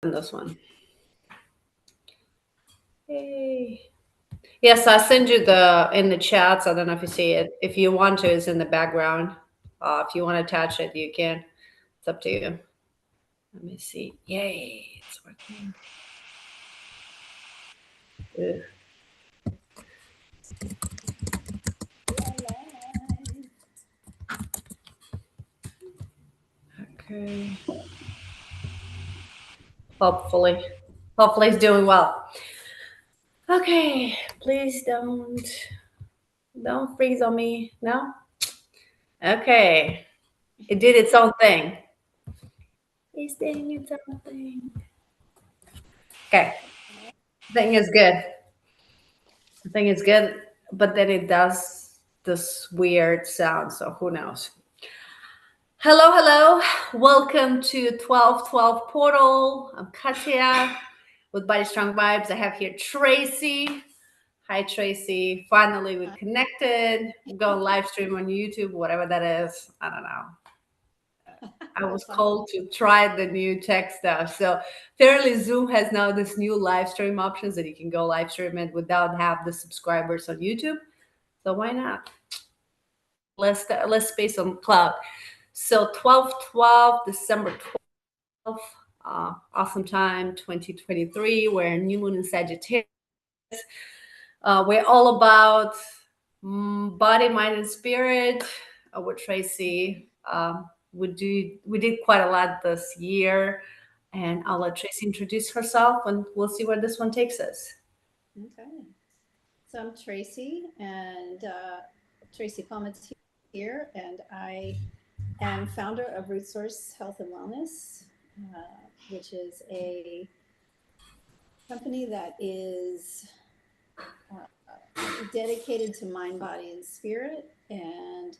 this one. Hey. Yes, I'll send you the in the chats. I don't know if you see it. If you want to, it's in the background. If you want to attach it, you can. It's up to you. Let me see. Yay, it's working. Ugh. Okay. Hopefully it's doing well. Okay, please don't freeze on me. No. Okay, it did its own thing. It's doing its own thing. Okay, thing is good. The thing is good, but then it does this weird sound. So who knows? Hello. Welcome to 1212 Portal. I'm Katya with Body Strong Vibes. I have here Tracy. Hi, Tracy. Finally, we connected. We're going live stream on YouTube, whatever that is. I don't know. I was called to try the new tech stuff. So apparently Zoom has now this new live stream options that you can go live stream it without have the subscribers on YouTube. So why not? Less space on cloud. So 12/12, December 12th, awesome time, 2023. We're in new moon in Sagittarius. We're all about body, mind, and spirit. With Tracy, we did quite a lot this year, and I'll let Tracy introduce herself, and we'll see where this one takes us. Okay. So I'm Tracy, and Tracy Comet's here, and I am founder of Root Source Health and Wellness, which is a company that is dedicated to mind, body, and spirit. And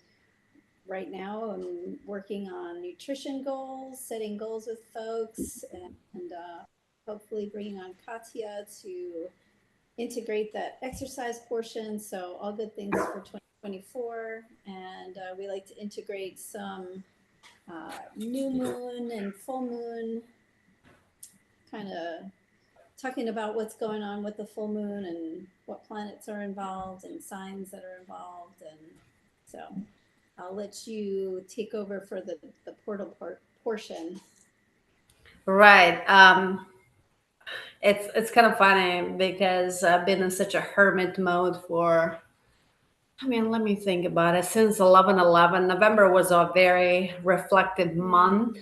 right now I'm working on nutrition goals, setting goals with folks, and hopefully bringing on Katya to integrate that exercise portion. So all good things for 2024. And we like to integrate some new moon and full moon, kind of talking about what's going on with the full moon and what planets are involved and signs that are involved. And so I'll let you take over for the portal portion. Right. It's kind of funny because I've been in such a hermit mode for, let me think about it. Since 11/11, November was a very reflective month,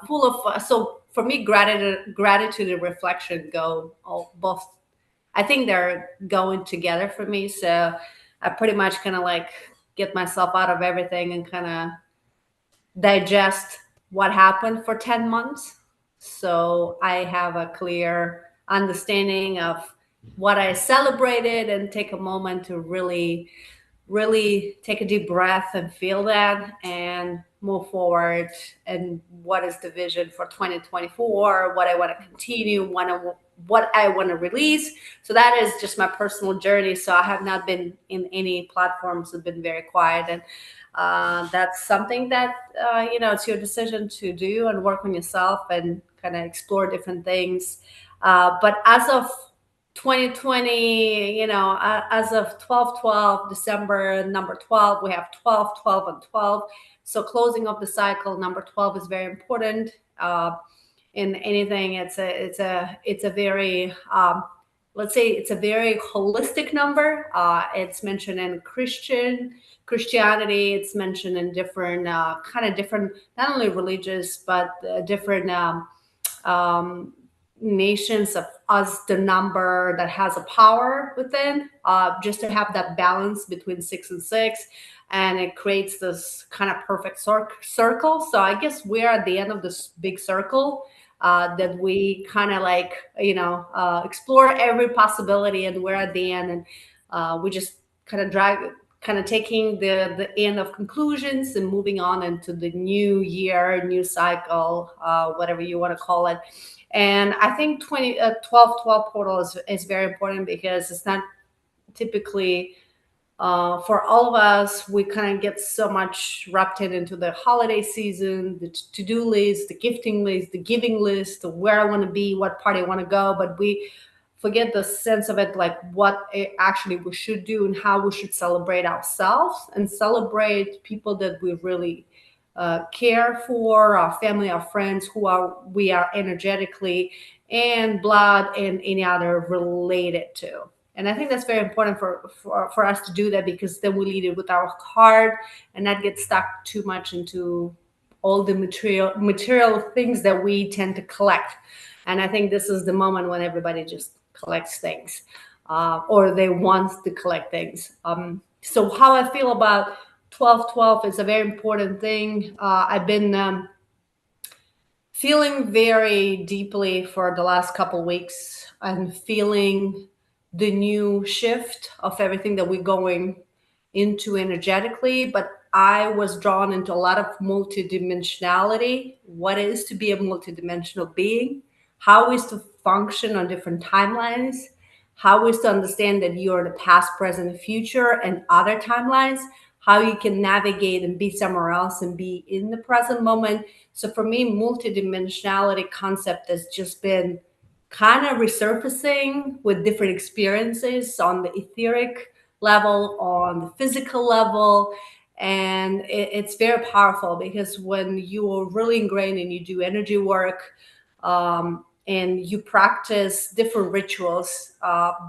full of. So for me, gratitude and reflection go all both. I think they're going together for me. So I pretty much kind of like get myself out of everything and kind of digest what happened for 10 months. So I have a clear understanding of what I celebrated and take a moment to really take a deep breath and feel that and move forward. And what is the vision for 2024? What I want to continue, what I want to release. So that is just my personal journey. So I have not been in any platforms. Have been very quiet, and that's something that it's your decision to do and work on yourself and kind of explore different things. But as of 2020, as of 12/12, December number 12, we have 12, 12, and 12. So closing of the cycle, number 12 is very important. In anything, it's a very let's say it's a very holistic number. It's mentioned in Christianity. It's mentioned in different different, not only religious but different nations of us, the number that has a power within, just to have that balance between 6 and 6, and it creates this kind of perfect circle. So I guess we're at the end of this big circle, that we kind of like explore every possibility, and we're at the end, and we just kind of taking the end of conclusions and moving on into the new year, new cycle, whatever you want to call it. And I think 12/12 portal is very important because it's not typically For all of us, we kind of get so much wrapped into the holiday season, the to-do list, the gifting list, the giving list, the where I want to be, what party I want to go, but we forget the sense of it, like what actually we should do and how we should celebrate ourselves and celebrate people that we really care for, our family, our friends, we are energetically and blood and any other related to. And I think that's very important for us to do that, because then we lead it with our heart and not get stuck too much into all the material things that we tend to collect. And I think this is the moment when everybody just collects things, or they want to collect things. So how I feel about 12-12 is a very important thing. I've been feeling very deeply for the last couple weeks. I'm feeling the new shift of everything that we're going into energetically, but I was drawn into a lot of multidimensionality. What it is to be a multidimensional being, how is to function on different timelines, how is to understand that you are the past, present, future, and other timelines, how you can navigate and be somewhere else and be in the present moment. So for me, multidimensionality concept has just been kind of resurfacing with different experiences on the etheric level, on the physical level. And it's very powerful, because when you are really ingrained and you do energy work, and you practice different rituals,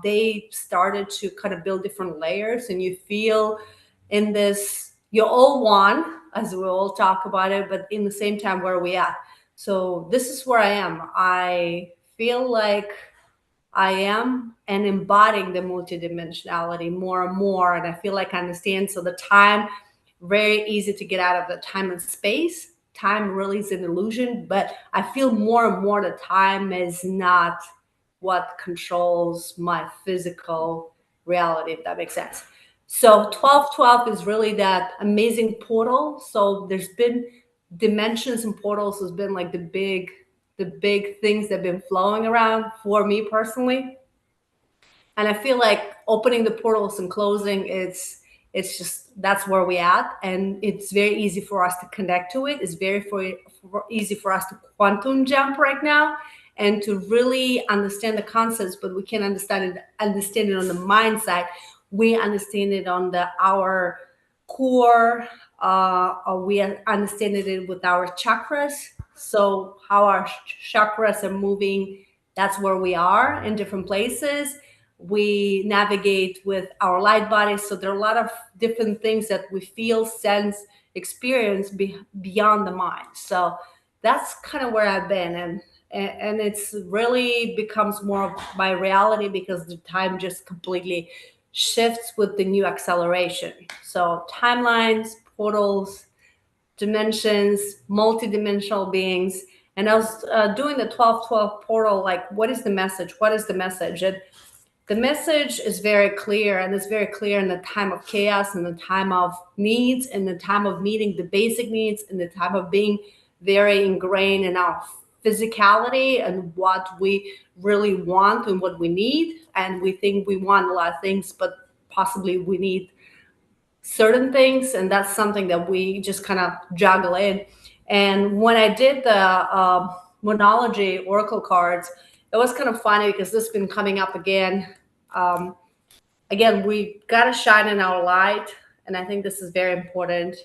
they started to kind of build different layers, and you feel in this, you're all one, as we all talk about it, but in the same time, where are we at? So this is where I am. I feel like I am and embodying the multidimensionality more and more. And I feel like I understand. So the time, very easy to get out of the time and space. Time really is an illusion, but I feel more and more the time is not what controls my physical reality, if that makes sense. So 12-12 is really that amazing portal. So there's been dimensions and portals has been like the big things that have been flowing around for me personally. And I feel like opening the portals and closing, it's just, that's where we at. And it's very easy for us to connect to it. It's easy for us to quantum jump right now and to really understand the concepts, but we can understand it on the mind side. We understand it on our core, we understand it with our chakras. So how our chakras are moving, that's where we are in different places. We navigate with our light bodies. So there are a lot of different things that we feel, sense, experience beyond the mind. So that's kind of where I've been. And it's really becomes more of my reality, because the time just completely shifts with the new acceleration. So timelines, portals, dimensions, multidimensional beings. And I was doing the 12-12 portal, like, what is the message? What is the message? And the message is very clear, and it's very clear in the time of chaos, and the time of needs, and the time of meeting the basic needs, and the time of being very ingrained in our physicality and what we really want and what we need. And we think we want a lot of things, but possibly we need certain things, and that's something that we just kind of juggle in. And when I did the monology oracle cards, it was kind of funny, because this has been coming up again. Again, we got to shine in our light, and I think this is very important.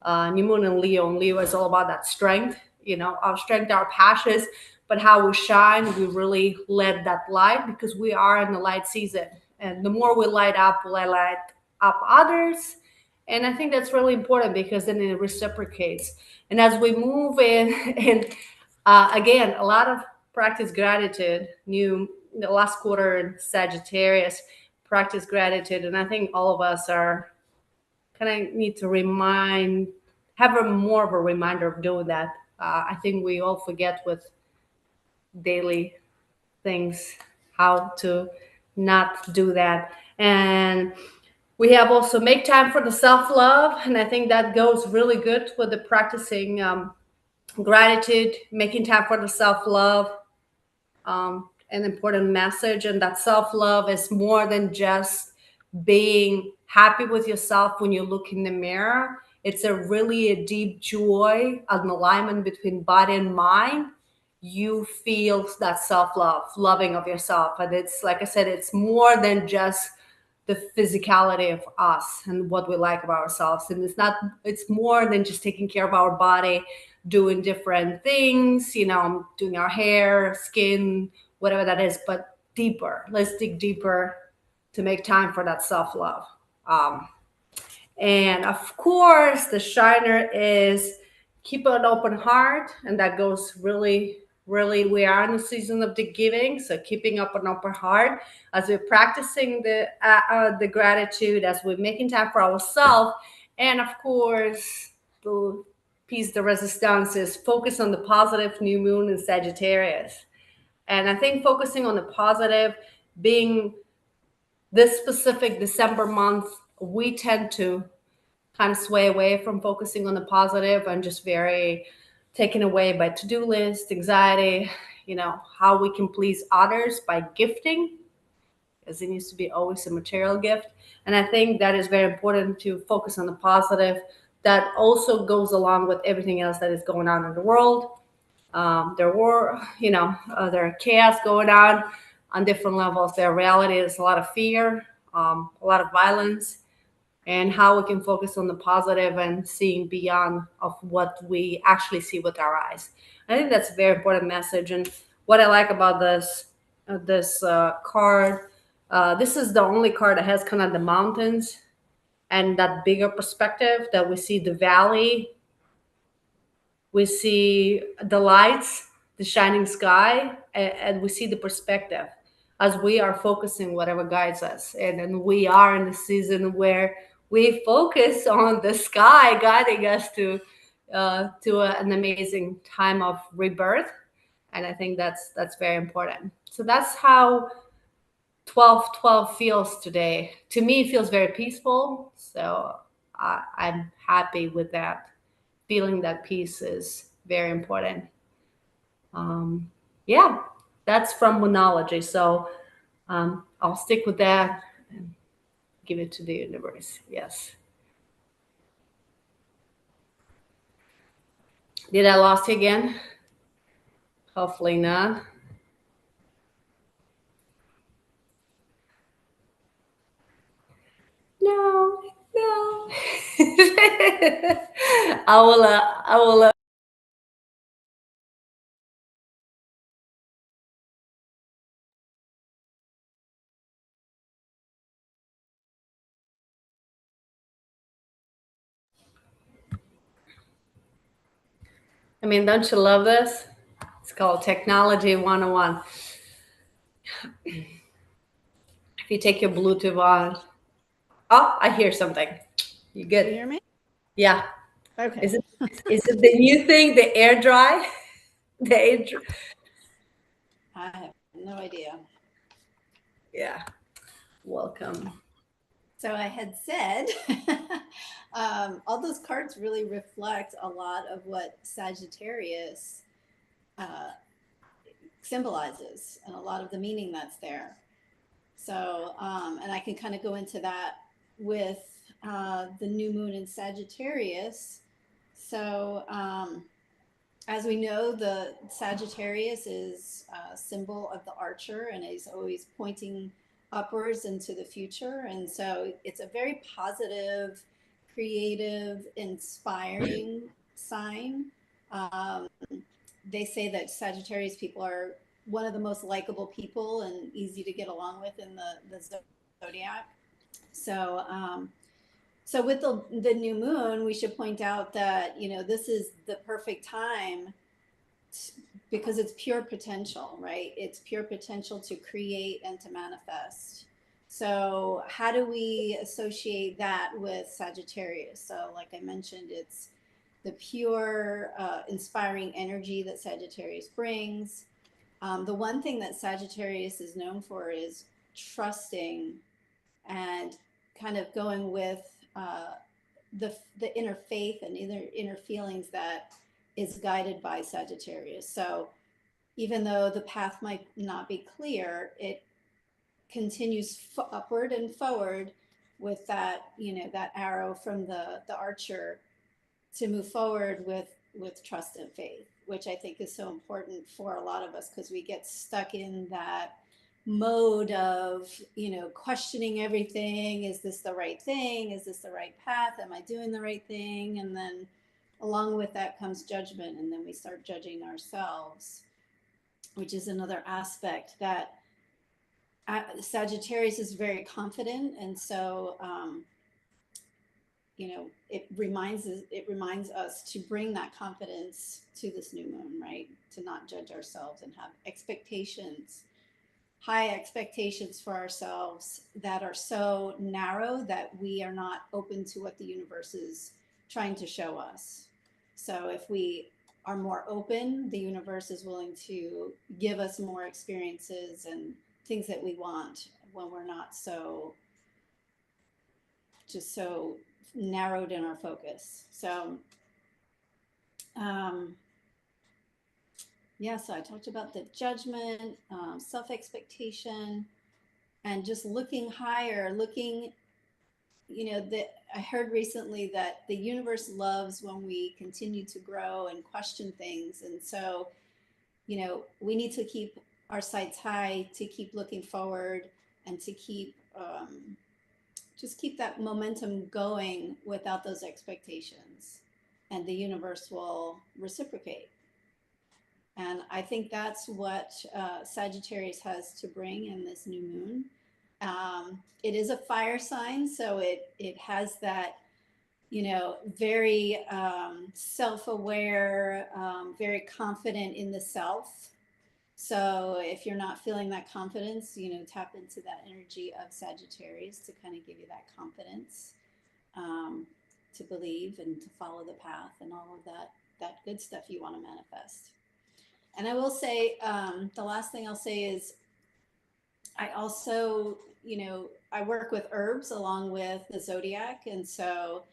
New moon in Leo, and Leo is all about that strength, our strength, our passions, but how we shine, we really let that light, because we are in the light season. And the more we light up others. And I think that's really important, because then it reciprocates. And as we move in, and again, a lot of practice gratitude, the last quarter in Sagittarius, practice gratitude. And I think all of us are kind of need to have more of a reminder of doing that. I think we all forget with daily things how to not do that. And we have also make time for the self-love. And I think that goes really good with the practicing gratitude, making time for the self-love, an important message. And that self-love is more than just being happy with yourself when you look in the mirror. It's a deep joy, an alignment between body and mind. You feel that self-love, loving of yourself. And it's, like I said, it's more than just the physicality of us and what we like about ourselves. And it's more than just taking care of our body, doing different things, doing our hair, skin, whatever that is, but deeper. Let's dig deeper to make time for that self-love. And of course, the shiner is keep an open heart, and that goes really, really. We are in the season of the giving, so keeping up an open heart as we're practicing the gratitude, as we're making time for ourselves, and of course, the piece de resistance is focus on the positive new moon in Sagittarius. And I think focusing on the positive, being this specific December month, we tend to kind of sway away from focusing on the positive and just very taken away by to-do list, anxiety, how we can please others by gifting, because it needs to be always a material gift. And I think that is very important, to focus on the positive. That also goes along with everything else that is going on in the world. There are chaos going on different levels. Their reality is a lot of fear, a lot of violence, and how we can focus on the positive and seeing beyond of what we actually see with our eyes. I think that's a very important message. And what I like about this card, this is the only card that has kind of the mountains and that bigger perspective, that we see the valley, we see the lights, the shining sky, and we see the perspective as we are focusing whatever guides us. And then we are in the season where we focus on the sky guiding us to an amazing time of rebirth. And I think that's very important. So that's how 12/12 feels today. To me, it feels very peaceful. So I'm happy with that. Feeling that peace is very important. Yeah, that's from Moonology. So I'll stick with that and give it to the universe. Yes. Did I lost you again? Hopefully not. No, no. I will. I mean, don't you love this? It's called Technology 101. If you take your Bluetooth on, oh, I hear something. You good? You hear me? Yeah. Okay. Is it the new thing, the air dry? The air dry? I have no idea. Yeah. Welcome. So I had said, all those cards really reflect a lot of what Sagittarius symbolizes and a lot of the meaning that's there. So, and I can kind of go into that with the new moon in Sagittarius. So, as we know, the Sagittarius is a symbol of the archer, and is always pointing upwards into the future. And so it's a very positive, creative, inspiring sign. They say that Sagittarius people are one of the most likable people and easy to get along with in the zodiac. So, so with the new moon, we should point out that, this is the perfect time because it's pure potential, right? It's pure potential to create and to manifest. So how do we associate that with Sagittarius? So like I mentioned, it's the pure, inspiring energy that Sagittarius brings. The one thing that Sagittarius is known for is trusting and kind of going with the inner faith and inner feelings that is guided by Sagittarius. So even though the path might not be clear, it continues upward and forward with that, that arrow from the archer to move forward with trust and faith, which I think is so important for a lot of us, because we get stuck in that mode of, questioning everything. Is this the right thing? Is this the right path? Am I doing the right thing? And then along with that comes judgment, and then we start judging ourselves, which is another aspect that Sagittarius is very confident, and so it reminds us to bring that confidence to this new moon, right? To not judge ourselves and have expectations, high expectations for ourselves that are so narrow that we are not open to what the universe is trying to show us. So if we are more open, the universe is willing to give us more experiences and things that we want, when we're not so narrowed in our focus. So so I talked about the judgment, self-expectation, and just looking higher, that I heard recently that the universe loves when we continue to grow and question things. And so, we need to keep our sights high, to keep looking forward, and to just keep that momentum going without those expectations, and the universe will reciprocate. And I think that's what Sagittarius has to bring in this new moon. It is a fire sign, so it has that, very self-aware, very confident in the self. So if you're not feeling that confidence, tap into that energy of Sagittarius to kind of give you that confidence, to believe and to follow the path and all of that good stuff you want to manifest. And I will say, the last thing I'll say is, I also, I work with herbs along with the zodiac. And so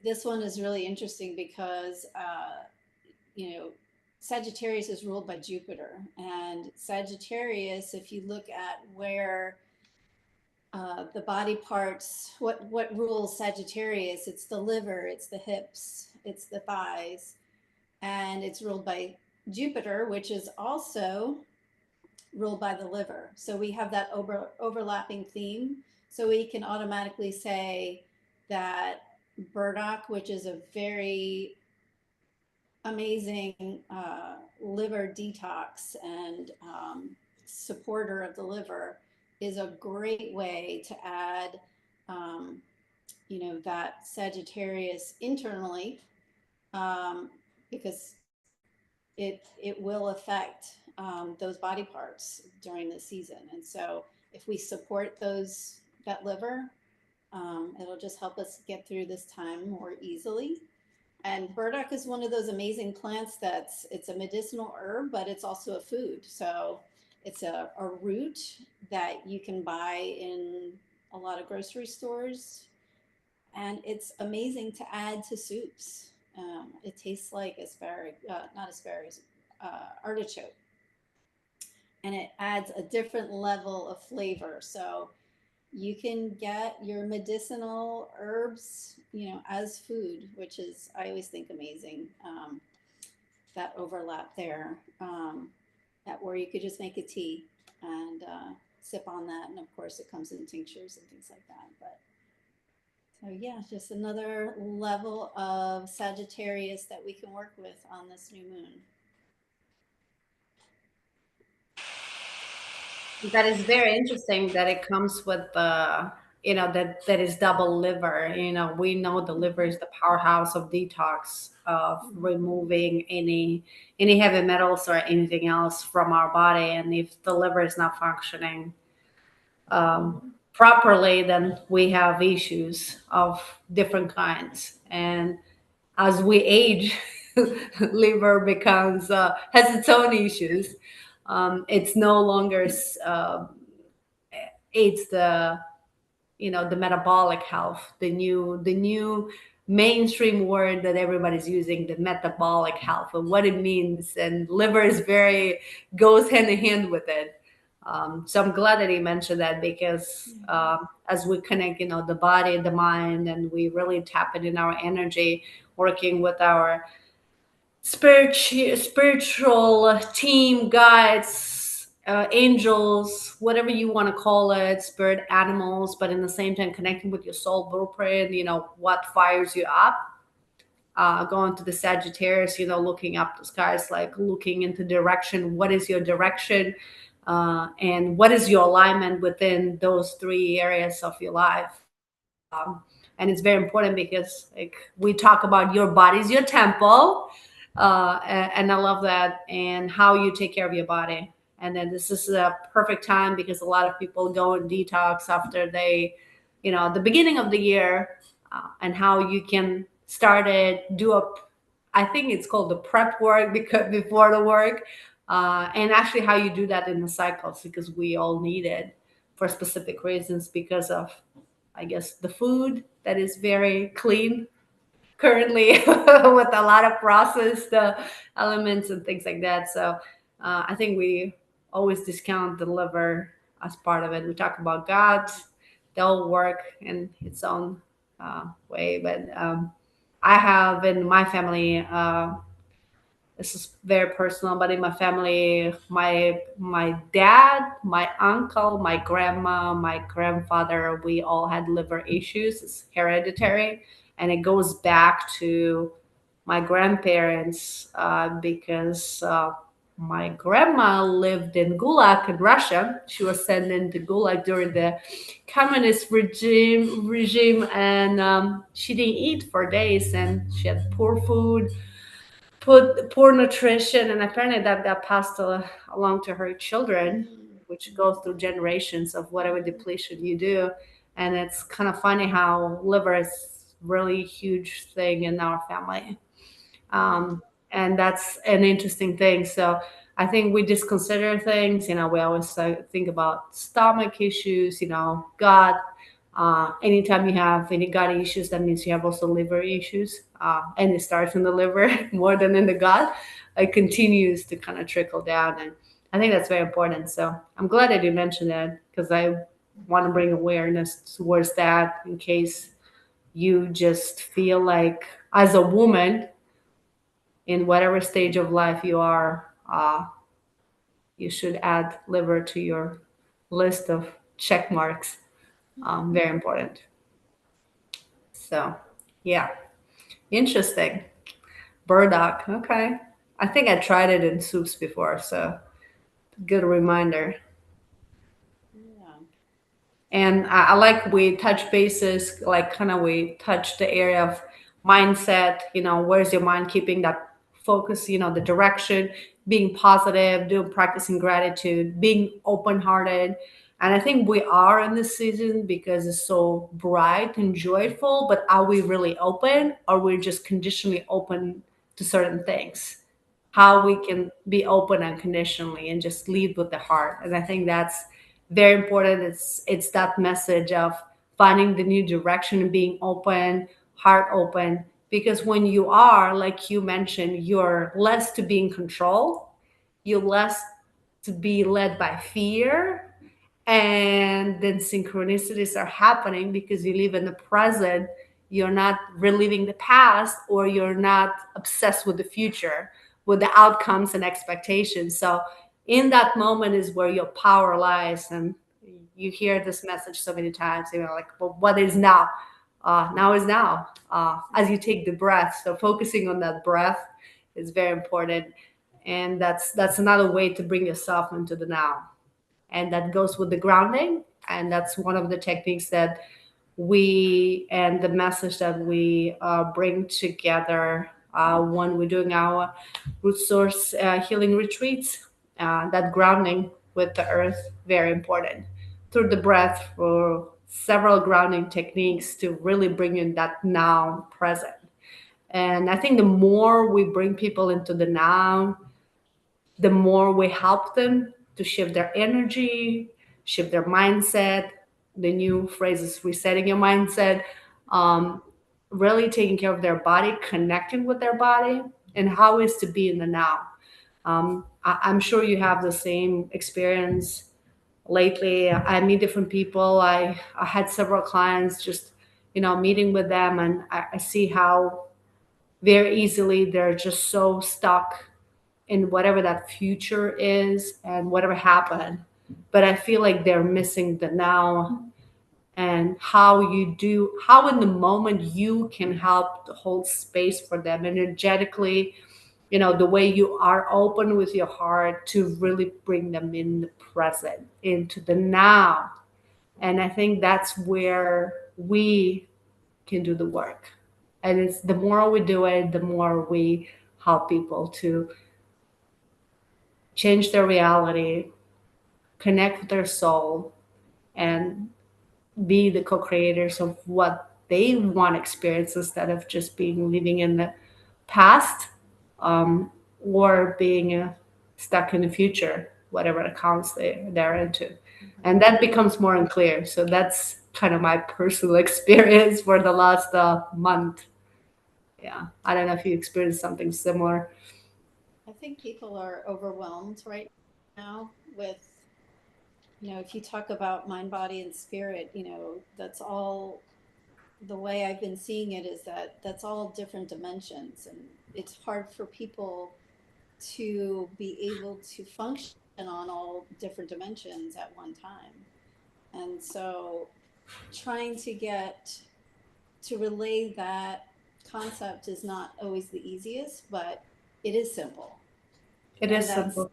this one is really interesting because, Sagittarius is ruled by Jupiter. And Sagittarius, if you look at where the body parts, what rules Sagittarius, it's the liver, it's the hips, it's the thighs, and it's ruled by Jupiter, which is also ruled by the liver. So we have that overlapping theme. So we can automatically say that burdock, which is a very amazing liver detox and supporter of the liver, is a great way to add, that Sagittarius internally, because it will affect those body parts during the season. And so if we support that liver, it'll just help us get through this time more easily. And burdock is one of those amazing plants it's a medicinal herb, but it's also a food. So it's a root that you can buy in a lot of grocery stores. And it's amazing to add to soups. It tastes like artichoke. And it adds a different level of flavor. So you can get your medicinal herbs, as food, which is, I always think, amazing. That overlap there, where you could just make a tea and sip on that. And of course, it comes in tinctures and things like that. But so yeah, just another level of Sagittarius that we can work with on this new moon. That is very interesting that it comes with the, that is double liver. We know the liver is the powerhouse of detox, of removing any heavy metals or anything else from our body. And if the liver is not functioning properly, then we have issues of different kinds. And as we age, liver becomes has its own issues. It's no longer aids the the metabolic health, the new mainstream word that everybody's using, the metabolic health, and what it means. And liver is goes hand in hand with it. So I'm glad that he mentioned that, because as we connect, the body, the mind, and we really tap it in our energy, working with our spiritual team, guides, angels, whatever you want to call it, spirit animals, but in the same time connecting with your soul blueprint, what fires you up. Going to the Sagittarius, looking up the skies, like looking into direction. What is your direction? And what is your alignment within those three areas of your life? And it's very important, because like we talk about, your body's your temple, and I love that, and how you take care of your body. And then this is a perfect time, because a lot of people go in detox after they, the beginning of the year, and how you can start it, I think it's called the prep work, because before the work, and actually how you do that in the cycles, because we all need it for specific reasons, because of, I guess, the food that is very clean currently, with a lot of processed elements and things like that. So I think we always discount the liver as part of it. We talk about gut, they'll work in its own way. But I have in my family, this is very personal, but in my family, my dad, my uncle, my grandma, my grandfather, we all had liver issues. It's hereditary, and it goes back to my grandparents, because my grandma lived in Gulag in Russia. She was sent into Gulag during the communist regime, and she didn't eat for days, and she had poor food, poor nutrition, and apparently that got passed along to her children, which goes through generations of whatever depletion you do. And it's kind of funny how liver is really huge thing in our family. um, and that's an interesting thing. So I think we just consider things. We always think about stomach issues, gut. Anytime you have any gut issues, that means you have also liver issues, and it starts in the liver more than in the gut. It continues to kind of trickle down, and I think that's very important. So I'm glad that you mentioned that, because I want to bring awareness towards that, in case you just feel like, as a woman, in whatever stage of life you are, you should add liver to your list of check marks. Very important. So, yeah, interesting. Burdock. Okay. I think I tried it in soups before, so good reminder. Yeah. And I like we touch bases, like kind of we touch the area of mindset. Where's your mind keeping that focus? The direction, being positive, doing practicing gratitude, being open hearted. And I think we are in this season because it's so bright and joyful. But are we really open, or we're just conditionally open to certain things? How we can be open unconditionally and just lead with the heart. And I think that's very important. It's that message of finding the new direction and being open, heart open. Because when you are, like you mentioned, you're less to be in control, you're less to be led by fear, and then synchronicities are happening because you live in the present. You're not reliving the past, or you're not obsessed with the future, with the outcomes and expectations. So in that moment is where your power lies. And you hear this message so many times, like, well, what is now? Now is now. As you take the breath, so focusing on that breath is very important. And that's another way to bring yourself into the now. And that goes with the grounding. And that's one of the techniques that we, and the message that we bring together when we're doing our root source healing retreats. That grounding with the earth, very important. Through the breath, for several grounding techniques to really bring in that now present. And I think the more we bring people into the now, the more we help them to shift their energy, shift their mindset. The new phrase is resetting your mindset, um, really taking care of their body, connecting with their body, and how is to be in the now. I'm sure you have the same experience lately. I meet different people. I had several clients just, meeting with them, and I see how very easily they're just so stuck in whatever that future is and whatever happened. But I feel like they're missing the now, and how in the moment you can help to hold space for them energetically, the way you are open with your heart to really bring them in the present, into the now. And I think that's where we can do the work. And it's the more we do it, the more we help people to change their reality, connect with their soul, and be the co-creators of what they want to experience instead of just being living in the past, um, or being stuck in the future, whatever accounts they're into. And that becomes more unclear. So that's kind of my personal experience for the last month. Yeah. I don't know if you experienced something similar. I think people are overwhelmed right now with, if you talk about mind, body, and spirit, that's all. The way I've been seeing it is that that's all different dimensions, and it's hard for people to be able to function on all different dimensions at one time. And so trying to get to relay that concept is not always the easiest, but it is simple. It And is simple.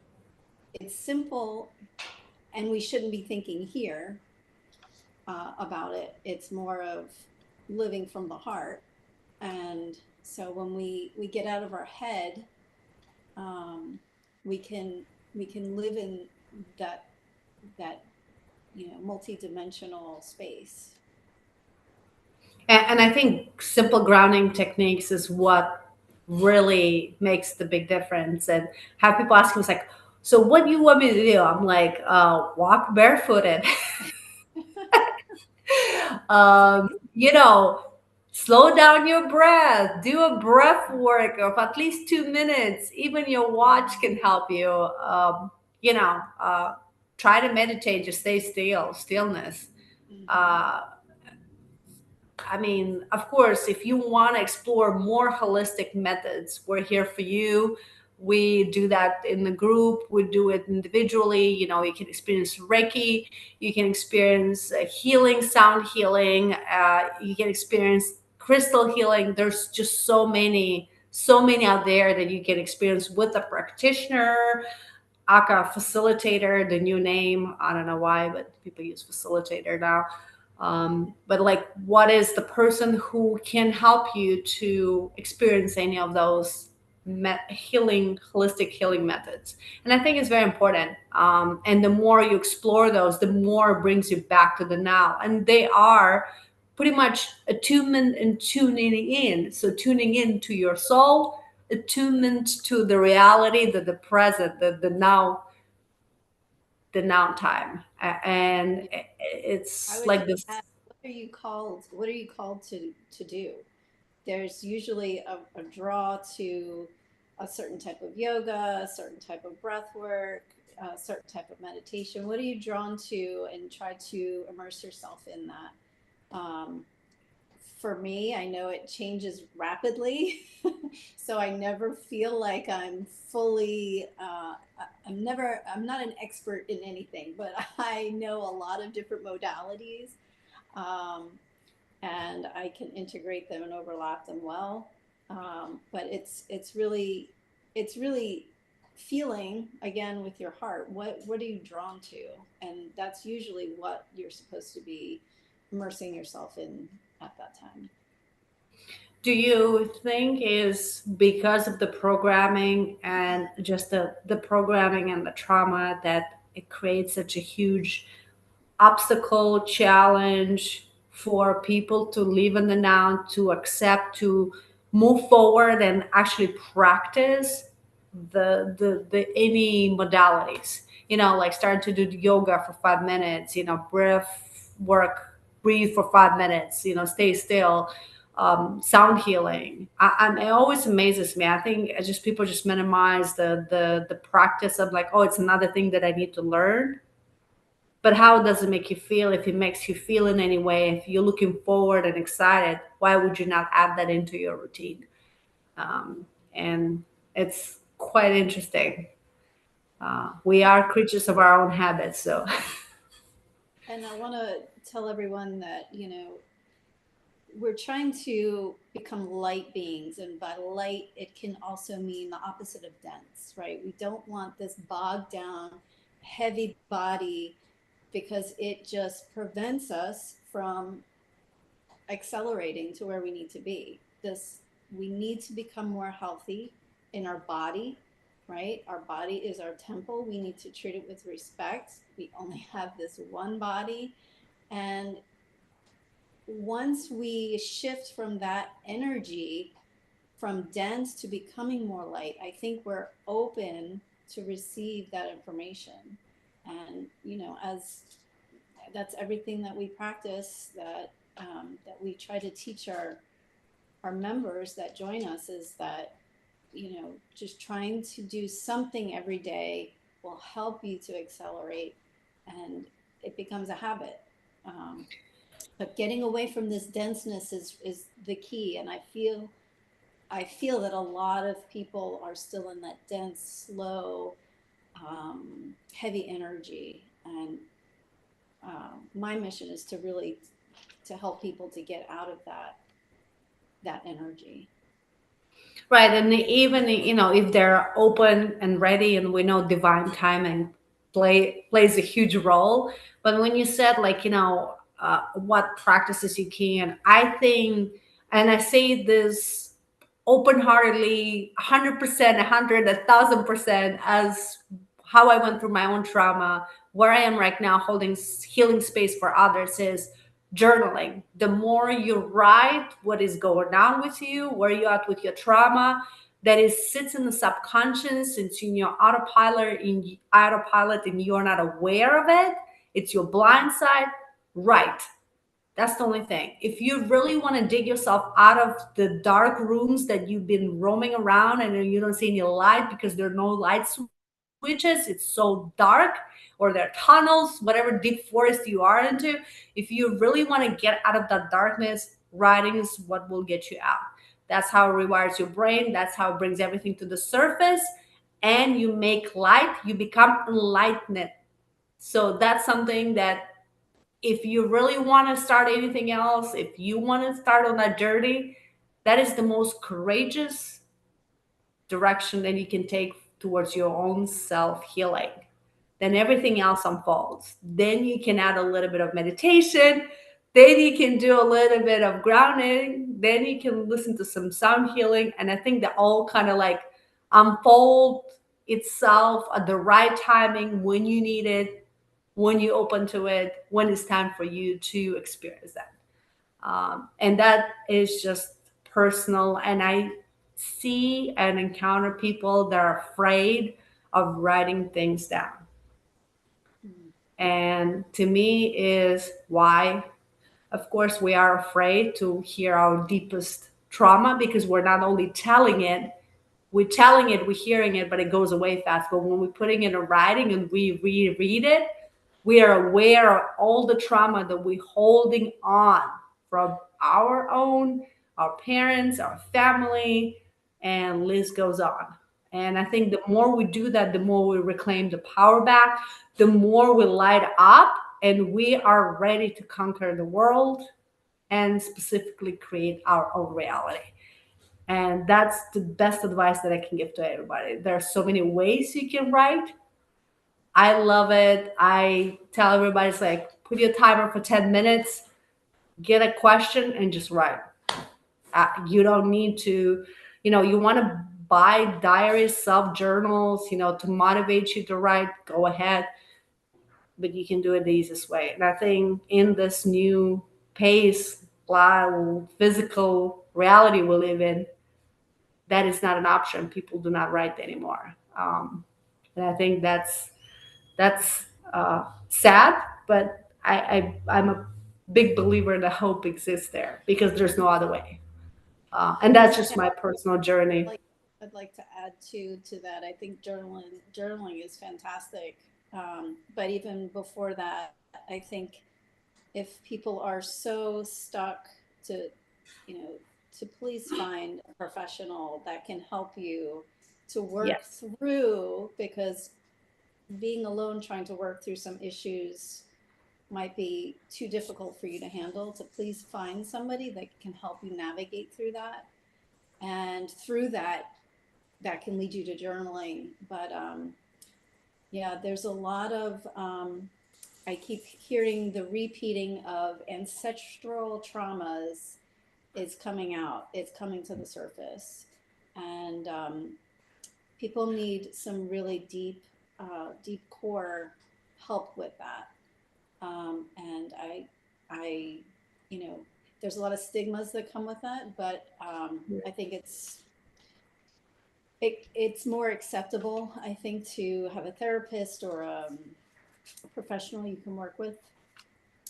it's simple, and we shouldn't be thinking here about it. It's more of living from the heart. And so when we get out of our head, um, we can live in that that multi-dimensional space. And I think simple grounding techniques is what really makes the big difference. And have people ask me, it's like, so what do you want me to do? I'm like, walk barefooted. You know, slow down your breath, do a breath work of at least 2 minutes. Even your watch can help you. You know, try to meditate, just stay still, stillness. Uh, I mean, of course, if you want to explore more holistic methods, we're here for you. We do that in the group, we do it individually. You can experience Reiki, you can experience healing, sound healing, you can experience crystal healing. There's just so many out there that you can experience with a practitioner, aka facilitator, the new name. I don't know why, but people use facilitator now. But like, what is the person who can help you to experience any of those holistic healing methods? And I think it's very important. And the more you explore those, the more it brings you back to the now. And they are pretty much attunement and tuning in. So tuning in to your soul, attunement to the reality, the present, the now, the now time. And I it's would like just this. ask, what are you called to do? There's usually a draw to a certain type of yoga, a certain type of breath work, a certain type of meditation. What are you drawn to, and try to immerse yourself in that? For me, I know it changes rapidly. So I never feel like I'm fully, I'm not an expert in anything, but I know a lot of different modalities. Um, and I can integrate them and overlap them well. But it's really feeling again with your heart. What are you drawn to? And that's usually what you're supposed to be immersing yourself in at that time. Do you think is because of the programming and just the programming and the trauma that it creates such a huge obstacle, challenge for people to live in the now, to accept, to move forward and actually practice the any modalities? Like starting to do yoga for 5 minutes, breath work, breathe for 5 minutes, stay still, sound healing. It always amazes me. I think it's just people just minimize the practice of like, oh, it's another thing that I need to learn. But how does it make you feel? If it makes you feel in any way, if you're looking forward and excited, why would you not add that into your routine? And it's quite interesting. We are creatures of our own habits, so. And I want to tell everyone that, we're trying to become light beings. And by light, it can also mean the opposite of dense, right? We don't want this bogged down, heavy body because it just prevents us from accelerating to where we need to be. We need to become more healthy in our body, right? Our body is our temple. We need to treat it with respect. We only have this one body. And once we shift from that energy, from dense to becoming more light, I think we're open to receive that information. And, as that's everything that we practice, that we try to teach our members that join us, is that, just trying to do something every day will help you to accelerate, and it becomes a habit. But getting away from this denseness is the key. And I feel that a lot of people are still in that dense, slow, heavy energy. And my mission is to really to help people to get out of that energy. Right, and even if they're open and ready, and we know divine timing plays a huge role. But when you said, like, what practices you can, I think, and I say this open-heartedly, 100%, 100, 1,000%, as how I went through my own trauma, where I am right now, holding healing space for others, is journaling. The more you write what is going on with you, where you're at with your trauma, that is sits in the subconscious, it's in your autopilot, and you're not aware of it. It's your blind side. Right. That's the only thing. If you really want to dig yourself out of the dark rooms that you've been roaming around and you don't see any light because there are no light switches, it's so dark, or there are tunnels, whatever deep forest you are into, if you really want to get out of that darkness, writing is what will get you out. That's how it rewires your brain. That's how it brings everything to the surface. And you make light, you become enlightened. So that's something that, if you really want to start anything else, if you want to start on that journey, that is the most courageous direction that you can take towards your own self healing. Then everything else unfolds. Then you can add a little bit of meditation. Then you can do a little bit of grounding. Then you can listen to some sound healing. And I think that all kind of like unfold itself at the right timing, when you need it, when you open to it, when it's time for you to experience that. And that is just personal. And I see and encounter people that are afraid of writing things down. And to me is why, of course, we are afraid to hear our deepest trauma, because we're not only telling it, we're hearing it, but it goes away fast. But when we're putting it in writing and we reread it, we are aware of all the trauma that we're holding on from our parents, our family, and list goes on. And I think the more we do that, the more we reclaim the power back, the more we light up, and we are ready to conquer the world and specifically create our own reality. And that's the best advice that I can give to everybody. There are so many ways you can write. I love it. I tell everybody, it's like, put your timer for 10 minutes, get a question, and just write. You don't need to, you want to buy diaries, self journals, to motivate you to write, go ahead. But you can do it the easiest way. And I think in this new pace, physical reality we live in, that is not an option. People do not write anymore. And I think that's sad, but I'm a big believer that hope exists there, because there's no other way. And that's just my personal journey. I'd like to add to that. I think journaling is fantastic. But even before that, I think if people are so stuck to, you know, to please find a professional that can help you to work Yes. through, because being alone trying to work through some issues might be too difficult for you to handle, to please find somebody that can help you navigate through that. And through that, that can lead you to journaling. But yeah, there's a lot of, I keep hearing the repeating of ancestral traumas is coming out, it's coming to the surface. And people need some really deep, deep core help with that. And I, you know, there's a lot of stigmas that come with that, but I think it's more acceptable, I think, to have a therapist or a professional you can work with,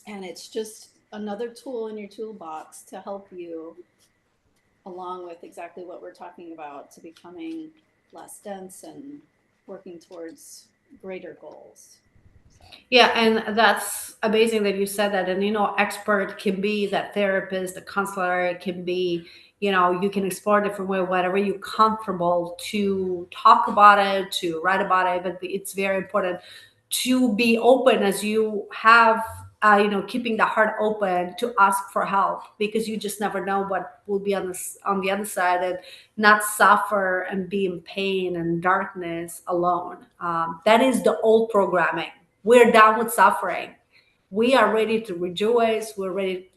and it's just another tool in your toolbox to help you along with exactly what we're talking about, to becoming less dense and working towards greater goals. So. Yeah, and that's amazing that you said that. And expert can be that therapist, the counselor, it can be, you can explore different way, whatever you're comfortable to talk about it, to write about it. But it's very important to be open as you have, keeping the heart open to ask for help, because you just never know what will be on the other side, and not suffer and be in pain and darkness alone. That is the old programming. We're done with suffering. We are ready to rejoice. We're ready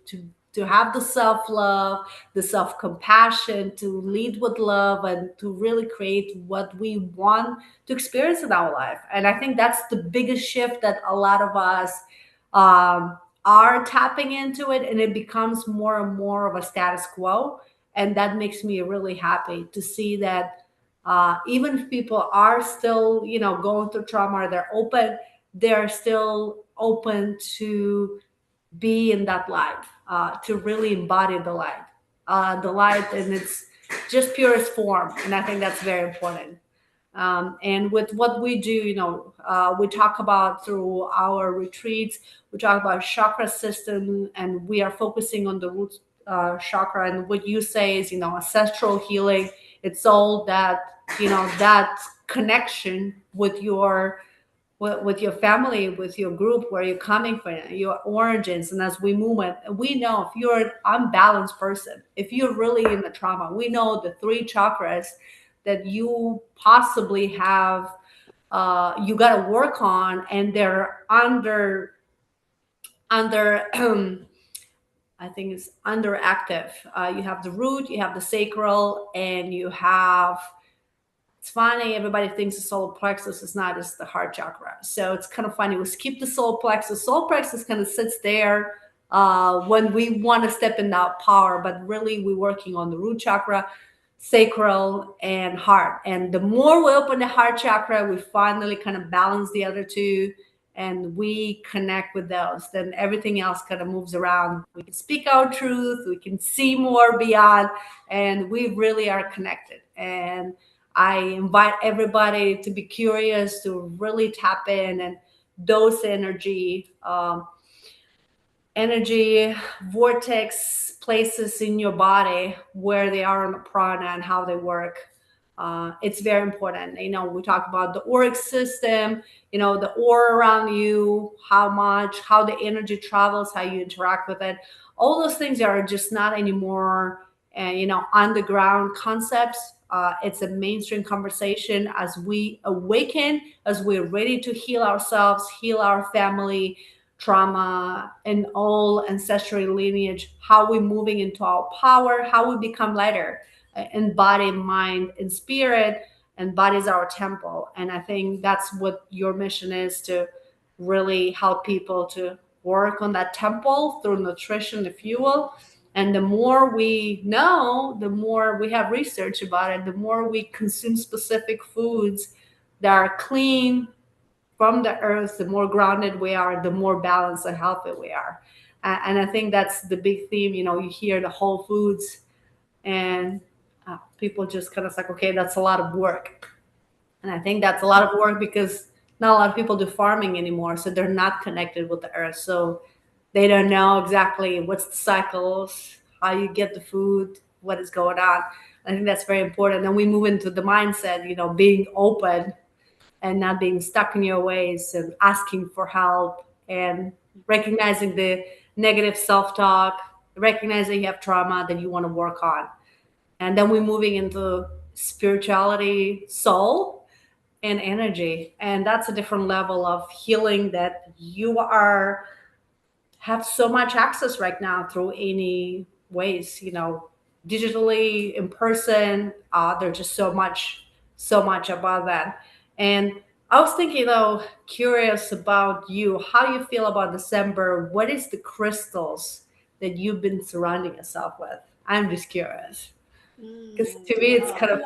to have the self-love, the self-compassion, to lead with love, and to really create what we want to experience in our life. And I think that's the biggest shift that a lot of us are tapping into it, and it becomes more and more of a status quo. And that makes me really happy to see that even if people are still, going through trauma, or they're still open to be in that light, to really embody the light in its just purest form. And I think that's very important. And with what we do, we talk about through our retreats, we talk about chakra system, and we are focusing on the root chakra. And what you say is, ancestral healing. It's all that, that connection with your family, with your group, where you're coming from, your origins. And as we move it, we know if you're an unbalanced person, if you're really in the trauma, we know the three chakras that you possibly have, you got to work on, and they're under I think it's underactive. You have the root, you have the sacral, and you have, it's funny, everybody thinks the solar plexus is not, it's the heart chakra. So it's kind of funny. We skip the solar plexus. Solar plexus kind of sits there when we want to step in that power, but really we're working on the root chakra, sacral, and heart. And the more we open the heart chakra, we finally kind of balance the other two, and we connect with those. Then everything else kind of moves around. We can speak our truth, we can see more beyond, and we really are connected. And I invite everybody to be curious, to really tap in and dose energy vortex places in your body, where they are on the prana and how they work. It's very important. We talk about the auric system, the aura around you, how the energy travels, how you interact with it. All those things are just not anymore, underground concepts. It's a mainstream conversation as we awaken, as we're ready to heal ourselves, heal our family, trauma, and all ancestral lineage, how we're moving into our power, how we become lighter in body, mind, and spirit. And body is our temple. And I think that's what your mission is, to really help people to work on that temple through nutrition, the fuel. And the more we know, the more we have research about it, the more we consume specific foods that are clean from the earth, the more grounded we are, the more balanced and healthy we are. And I think that's the big theme. You hear the whole foods, and people just kind of like, okay, that's a lot of work. And I think that's a lot of work because not a lot of people do farming anymore, so they're not connected with the earth. So they don't know exactly what's the cycles, how you get the food, what is going on. I think that's very important. Then we move into the mindset, being open and not being stuck in your ways and asking for help and recognizing the negative self-talk, recognizing you have trauma that you want to work on. And then we're moving into spirituality, soul, and energy. And that's a different level of healing that you have so much access right now through any ways, digitally, in person. There's just so much about that. And I was thinking, though, curious about you, how you feel about December. What is the crystals that you've been surrounding yourself with? I'm just curious. Because to me, it's kind of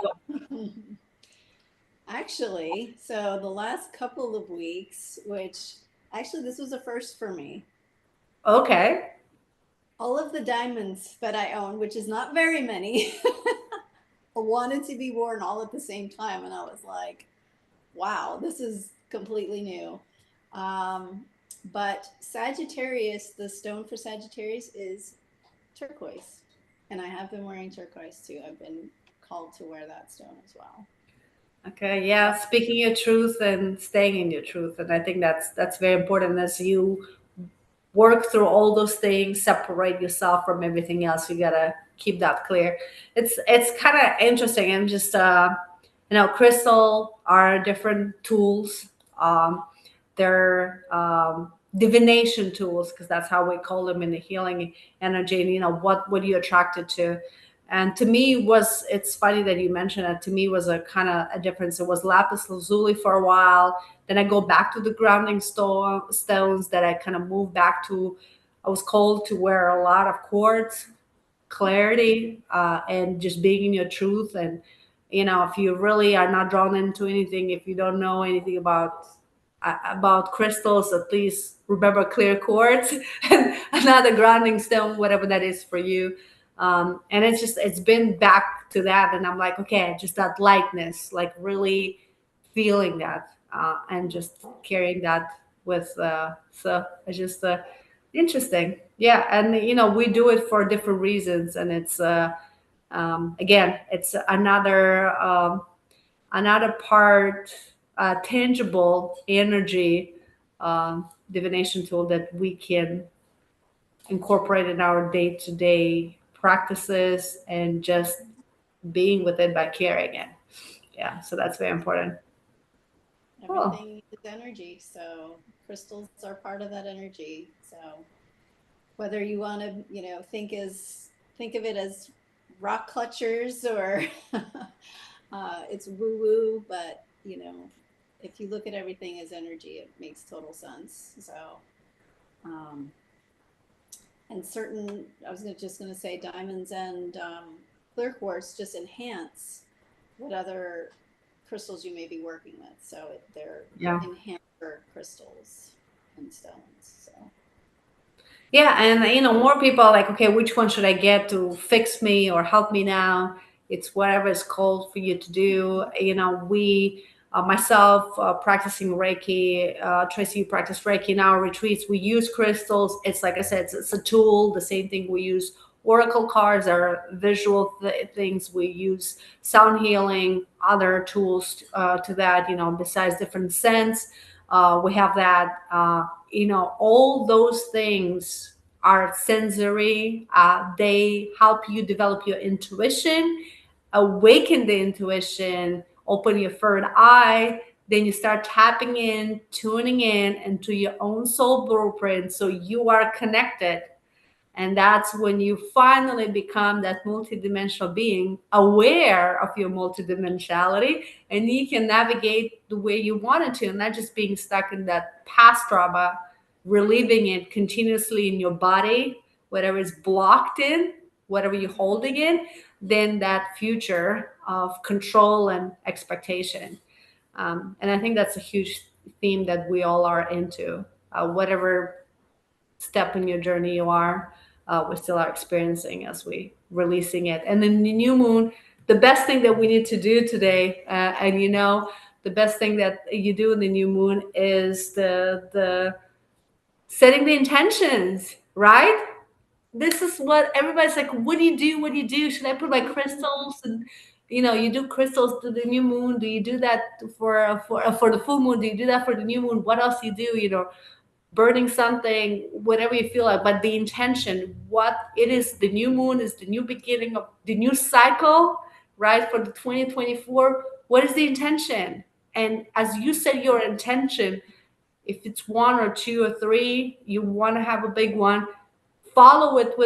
Actually, so the last couple of weeks, which actually this was a first for me, okay. all of the diamonds that I own, which is not very many, wanted to be worn all at the same time. And I was like, wow, this is completely new. But Sagittarius, the stone for Sagittarius is turquoise. And I have been wearing turquoise too. I've been called to wear that stone as well. Okay, yeah, speaking your truth and staying in your truth. And I think that's very important as you work through all those things, separate yourself from everything else. You gotta keep that clear. It's kind of interesting. And just crystal are different tools. They're divination tools, because that's how we call them in the healing energy. And what are you attracted to? And to me, it's funny that you mentioned it. To me, was a kind of a difference. It was lapis lazuli for a while. Then I go back to the grounding stones that I kind of moved back to. I was called to wear a lot of quartz, clarity, and just being in your truth. And if you really are not drawn into anything, if you don't know anything about crystals, at least remember clear quartz and another grounding stone, whatever that is for you. And it's been back to that. And I'm like, okay, just that lightness, like really feeling that, and just carrying that with, so it's just interesting. Yeah. And, we do it for different reasons. And it's, again, it's another part, tangible energy, divination tool that we can incorporate in our day-to-day practices and just being with it by carrying it. Yeah, so that's very important. Cool. Everything is energy. So crystals are part of that energy. So whether you want to, think of it as rock clutchers or it's woo woo, but if you look at everything as energy, it makes total sense. So, and certain, I was just going to say diamonds and clear quartz just enhance what other crystals you may be working with. So they're enhancer crystals and stones. So. Yeah, and more people are like, okay, which one should I get to fix me or help me now? It's whatever is called for you to do. We, myself, practicing Reiki, Tracy, you practice Reiki in our retreats. We use crystals. It's like I said, it's a tool. The same thing we use. Oracle cards are visual things. We use sound healing, other tools to that. Besides different scents, we have that. All those things are sensory. They help you develop your intuition, awaken the intuition, open your third eye. Then you start tapping in, tuning in into your own soul blueprint. So you are connected. And that's when you finally become that multidimensional being, aware of your multidimensionality, and you can navigate the way you wanted to, and not just being stuck in that past trauma, relieving it continuously in your body, whatever is blocked in, whatever you're holding in, then that future of control and expectation. And I think that's a huge theme that we all are into. Whatever step in your journey you are, we still are experiencing as we releasing it. And then the new moon, the best thing that we need to do today, and the best thing that you do in the new moon is the setting the intentions, right? This is what everybody's like, what do you do? What do you do? Should I put my crystals? And you do crystals to the new moon. Do you do that for the full moon? Do you do that for the new moon? What else do you do? Burning something, whatever you feel like. But the intention, what it is, the new moon is the new beginning of the new cycle, right? For the 2024, what is the intention? And as you said, your intention, if it's one or two or three, you want to have a big one, follow it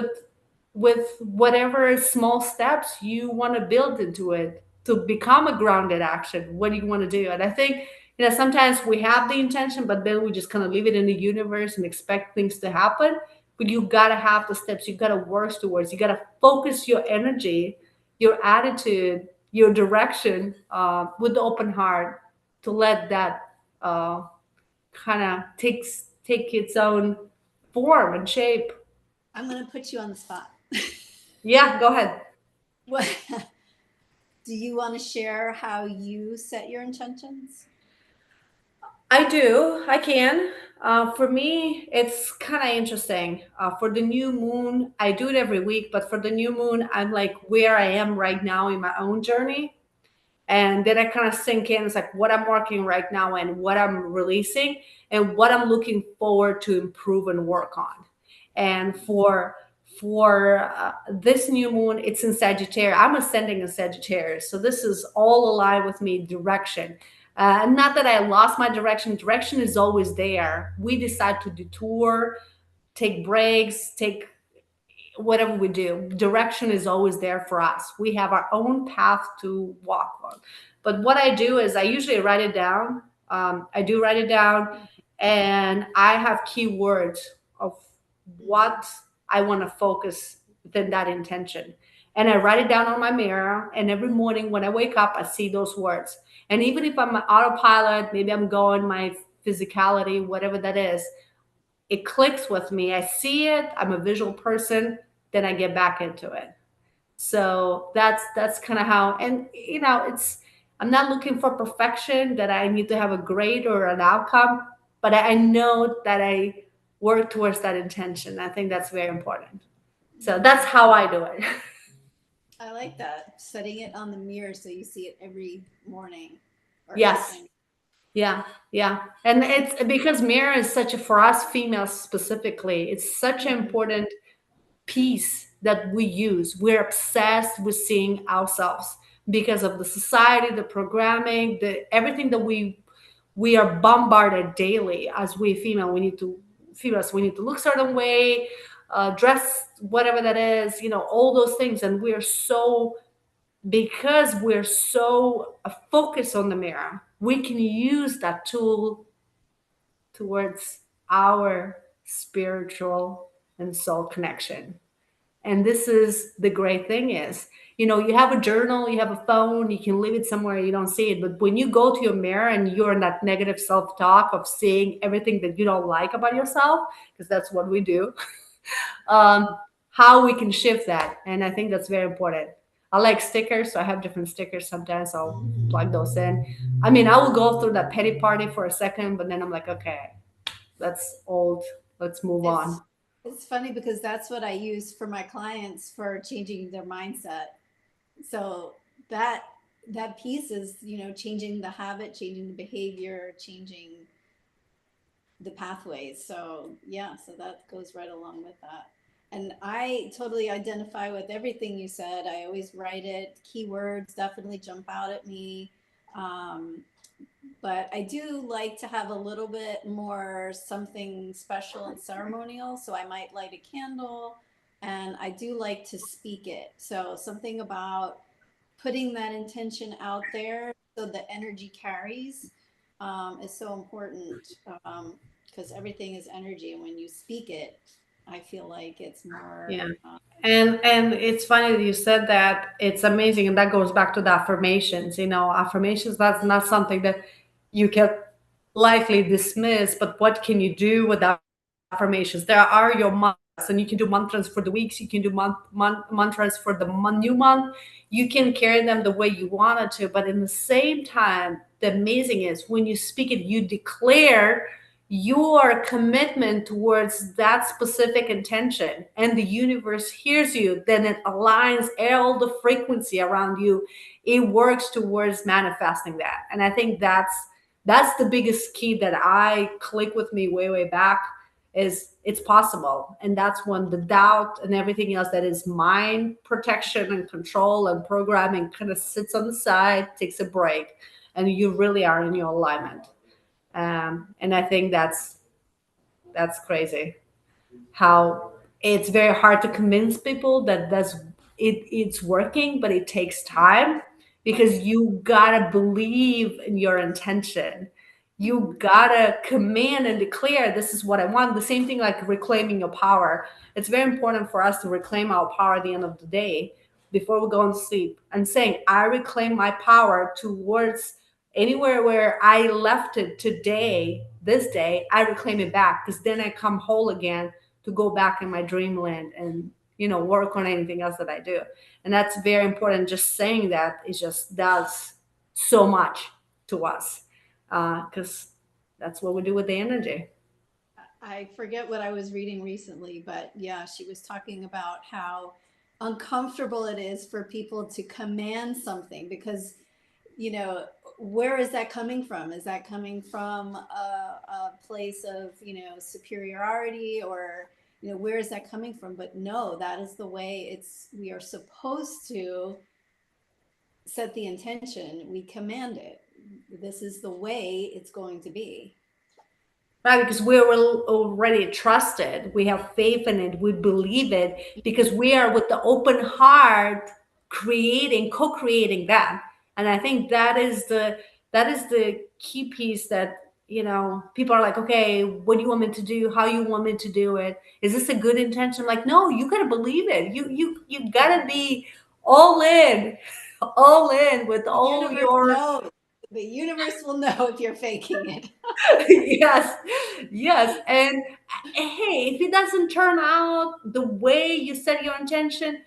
with whatever small steps you want to build into it to become a grounded action. What do you want to do? And I think sometimes we have the intention, but then we just kind of leave it in the universe and expect things to happen. But you got to have the steps. You got to work towards. You got to focus your energy, your attitude, your direction with the open heart to let that kind of take its own form and shape. I'm going to put you on the spot. Yeah, go ahead. What do you want to share how you set your intentions? I do. I can. For me, it's kind of interesting. For the new moon, I do it every week, but for the new moon, I'm like where I am right now in my own journey. And then I kind of sink in. It's like what I'm working right now and what I'm releasing and what I'm looking forward to improve and work on. And for this new moon, it's in Sagittarius. I'm ascending in Sagittarius, so this is all aligned with me. Direction. Not that I lost my direction. Direction is always there. We decide to detour, take breaks, take whatever we do. Direction is always there for us. We have our own path to walk on. But what I do is I usually write it down. I do write it down, and I have keywords of what I want to focus within that intention. And I write it down on my mirror. And every morning when I wake up, I see those words. And even if I'm an autopilot, maybe I'm going my physicality, whatever that is, it clicks with me. I see it. I'm a visual person. Then I get back into it. So that's kind of how. And I'm not looking for perfection, that I need to have a grade or an outcome, but I know that I work towards that intention. I think that's very important. So that's how I do it. I like that. Setting it on the mirror so you see it every morning. Yes. Evening. Yeah. And it's because mirror is such for us females specifically, it's such an important piece that we use. We're obsessed with seeing ourselves because of the society, the programming, everything that we are bombarded daily as females. We need to look certain way, dress whatever that is, all those things. And because we're so focused on the mirror, we can use that tool towards our spiritual and soul connection. And this is the great thing is, you have a journal, you have a phone, you can leave it somewhere, you don't see it. But when you go to your mirror and you're in that negative self-talk of seeing everything that you don't like about yourself, because that's what we do, how we can shift that. And I think that's very important. I like stickers, so I have different stickers. Sometimes I'll plug those in. I mean, I will go through that pity party for a second, but then I'm like, okay, that's old. Let's move on. It's funny because that's what I use for my clients for changing their mindset. So that piece is, changing the habit, changing the behavior, changing the pathways. So yeah, so that goes right along with that. And I totally identify with everything you said. I always write it. Keywords definitely jump out at me. But I do like to have a little bit more something special and ceremonial. So I might light a candle, and I do like to speak it. So something about putting that intention out there so the energy carries is so important, because everything is energy. And when you speak it, I feel like it's more. Yeah. And it's funny that you said that. It's amazing. And that goes back to the affirmations. Affirmations, that's not something that you can lightly dismiss, but what can you do with affirmations? There are your and you can do mantras for the weeks, you can do mantras for the new month, you can carry them the way you wanted to. But in the same time, the amazing is when you speak it, you declare your commitment towards that specific intention, and the universe hears you, then it aligns all the frequency around you. It works towards manifesting that. And I think that's the biggest key that I click with me way back, is it's possible. And that's when the doubt and everything else that is mind protection and control and programming kind of sits on the side, takes a break, and you really are in your alignment. And I think that's crazy how it's very hard to convince people that it's working, but it takes time, because you gotta believe in your intention. You gotta command and declare, this is what I want. The same thing like reclaiming your power. It's very important for us to reclaim our power at the end of the day before we go to sleep, and saying, I reclaim my power towards anywhere where I left it today, this day, I reclaim it back, because then I come whole again to go back in my dreamland and work on anything else that I do. And that's very important. Just saying that, it just does so much to us, because that's what we do with the energy. I forget what I was reading recently, but yeah, she was talking about how uncomfortable it is for people to command something because, where is that coming from? Is that coming from a place of, superiority, or, where is that coming from? But no, that is the way we are supposed to set the intention. We command it. This is the way it's going to be. Right, because we're already trusted. We have faith in it. We believe it because we are with the open heart co-creating that. And I think that is the key piece that, people are like, okay, what do you want me to do? How you want me to do it? Is this a good intention? Like, no, you gotta believe it. You gotta be all in, all in with all your knows. The universe will know if you're faking it. yes, yes. And hey, if it doesn't turn out the way you set your intention,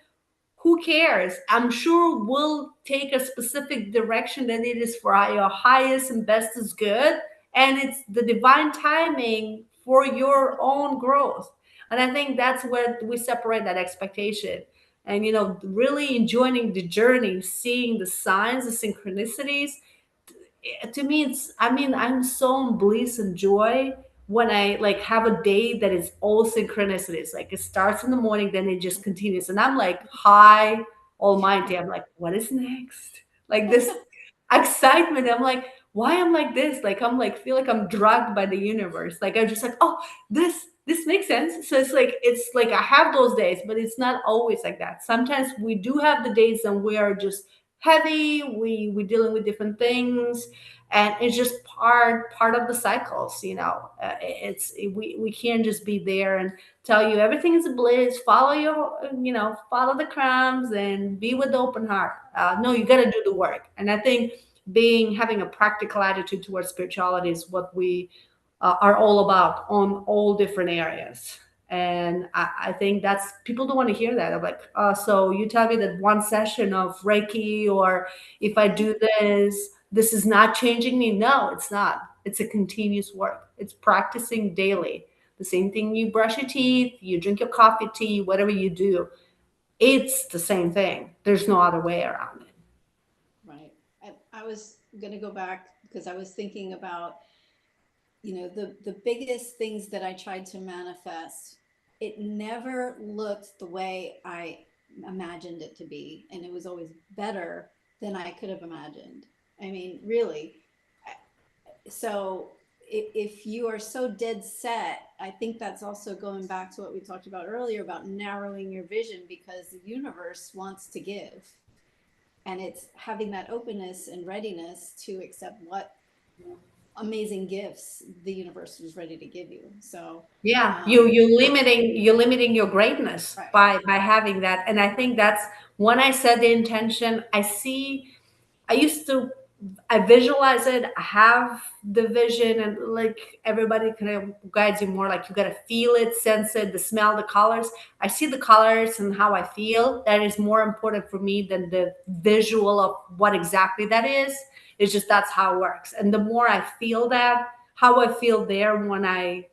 who cares? I'm sure we'll take a specific direction that it is for your highest and best is good. And it's the divine timing for your own growth. And I think that's where we separate that expectation. And, really enjoying the journey, seeing the signs, the synchronicities. To me, I'm so in bliss and joy when I like have a day that is all synchronicities. Like it starts in the morning, then it just continues, and I'm like high almighty. I'm like, what is next? Like this excitement. I'm like, why I'm like this? Like I'm like feel like I'm drugged by the universe. Like I'm just like, oh, this makes sense. So it's like I have those days, but it's not always like that. Sometimes we do have the days and we are just heavy. We're dealing with different things, and it's just part of the cycles. We can't just be there and tell you everything is a bliss. Follow the crumbs and be with the open heart. No, you got to do the work. And I think having a practical attitude towards spirituality is what we are all about on all different areas. And I think that's people don't want to hear that. I'm like, so you tell me that one session of Reiki, or if I do this is not changing me. No, it's not. It's a continuous work. It's practicing daily. The same thing, you brush your teeth, you drink your coffee, tea, whatever you do, it's the same thing. There's no other way around it. Right. I was going to go back because I was thinking about, the biggest things that I tried to manifest, it never looked the way I imagined it to be. And it was always better than I could have imagined. I mean, really. So if you are so dead set, I think that's also going back to what we talked about earlier about narrowing your vision, because the universe wants to give. And it's having that openness and readiness to accept what amazing gifts the universe was ready to give you. So yeah, you're limiting your greatness right. by having that. And I think that's when I set the intention. I used to I visualize it. I have the vision, and like everybody kind of guides you more. Like you gotta feel it, sense it, the smell, the colors. I see the colors and how I feel. That is more important for me than the visual of what exactly that is. It's just that's how it works. And the more I feel that, how I feel there when I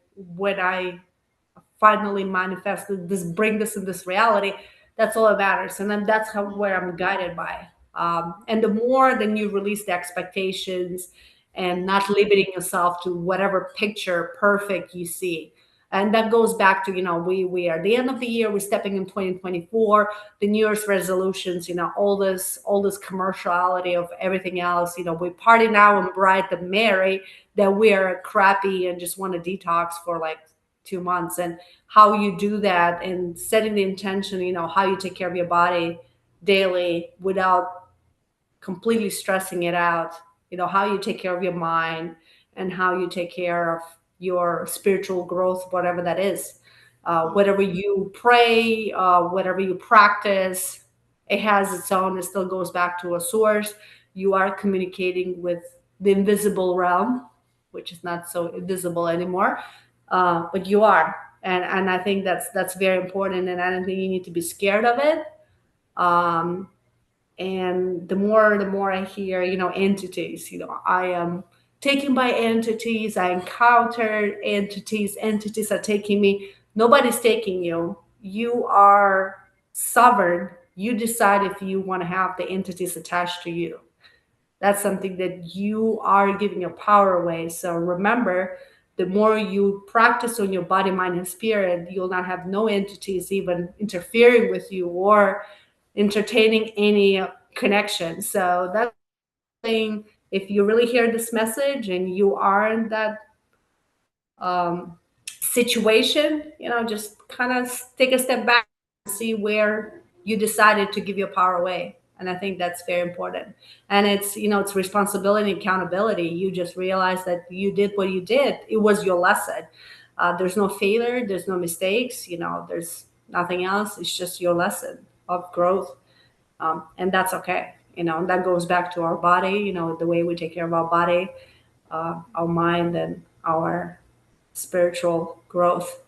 finally manifested this, bring this in this reality, that's all that matters. And then that's how where I'm guided by. And the more then you release the expectations and not limiting yourself to whatever picture perfect you see. And that goes back to, we are the end of the year, we're stepping in 2024, the New Year's resolutions, all this commerciality of everything else, we party now and bright and merry, that we are crappy and just want to detox for like 2 months. And how you do that and setting the intention, how you take care of your body daily without completely stressing it out, how you take care of your mind and how you take care of your spiritual growth, whatever that is. Whatever you pray, whatever you practice, it has its own, it still goes back to a source. You are communicating with the invisible realm, which is not so invisible anymore, but you are. And I think that's very important, and I don't think you need to be scared of it. Um, and the more I hear, entities, I am taken by entities, I encounter entities are taking me. Nobody's taking you. You are sovereign. You decide if you want to have the entities attached to you. That's something that you are giving your power away. So remember, the more you practice on your body, mind, and spirit, you'll not have no entities even interfering with you or entertaining any connection. So that's thing. If you really hear this message and you are in that um, situation, just kind of take a step back and see where you decided to give your power away. And I think that's very important. And it's responsibility and accountability. You just realize that you did what you did. It was your lesson. There's no failure. There's no mistakes. There's nothing else. It's just your lesson of growth. And that's okay. And that goes back to our body, the way we take care of our body, our mind, and our spiritual growth.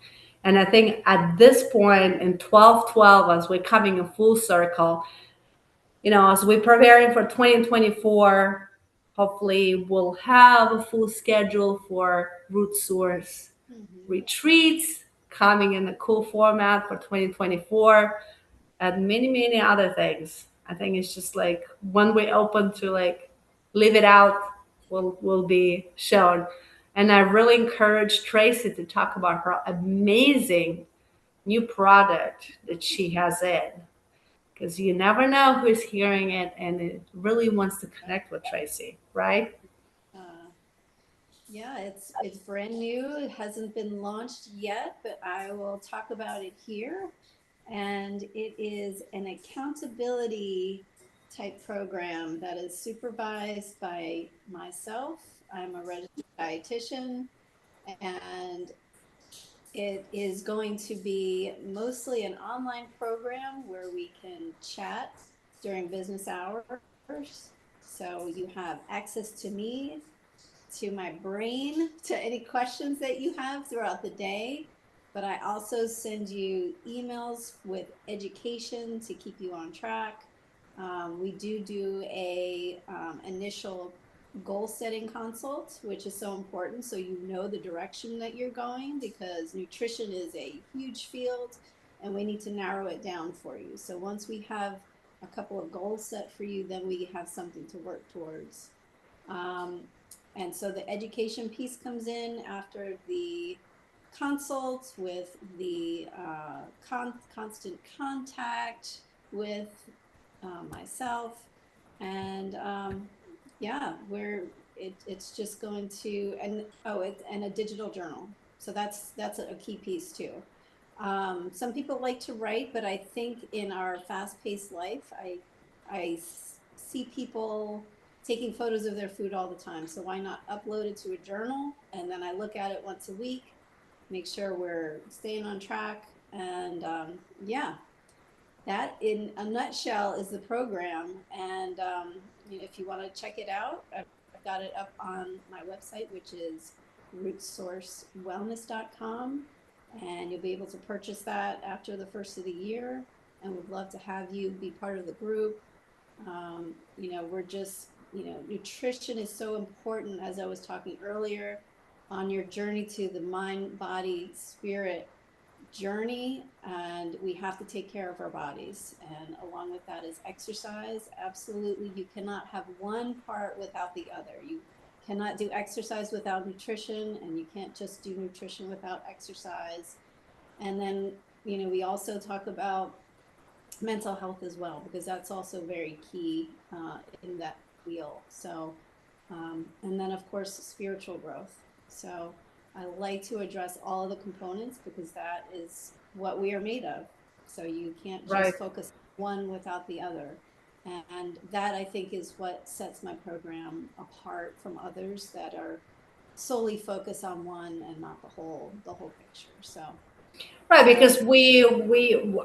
And I think at this point in 12/12, as we're coming in full circle, as we're preparing for 2024, hopefully we'll have a full schedule for Root Source retreats coming in a cool format for 2024, and many, many other things. I think it's just like when we open to like live it out, will be shown. And I really encourage Tracy to talk about her amazing new product that she has in, because you never know who's hearing it and it really wants to connect with Tracy, right? Uh, yeah, it's brand new. It hasn't been launched yet, but I will talk about it here. And it is an accountability type program that is supervised by myself. I'm a registered dietitian, and it is going to be mostly an online program where we can chat during business hours. So you have access to me, to my brain, to any questions that you have throughout the day. But I also send you emails with education to keep you on track. We do a initial goal setting consult, which is so important, so you know the direction that you're going, because nutrition is a huge field and we need to narrow it down for you. So once we have a couple of goals set for you, then we have something to work towards. Um, and so the education piece comes in after the consult, with the constant contact with myself. And yeah, it's just going to, and and a digital journal. So that's a key piece too. Some people like to write, but I think in our fast-paced life, I see people taking photos of their food all the time. So why not upload it to a journal, and then I look at it once a week, make sure we're staying on track, and yeah. that in a nutshell is the program. And if you want to check it out, I've got it up on my website, which is rootsourcewellness.com. And you'll be able to purchase that after the first of the year. And we'd love to have you be part of the group. We're just, nutrition is so important, as I was talking earlier, on your journey to the mind, body, spirit journey, and we have to take care of our bodies. And along with that is exercise. Absolutely, you cannot have one part without the other. You cannot do exercise without nutrition, and you can't just do nutrition without exercise. And then, we also talk about mental health as well, because that's also very key in that wheel. So, and then of course, spiritual growth. So I like to address all of the components because that is what we are made of. So you can't Right. just focus one without the other. And that, I think, is what sets my program apart from others that are solely focused on one and not the whole picture. So Right, so because we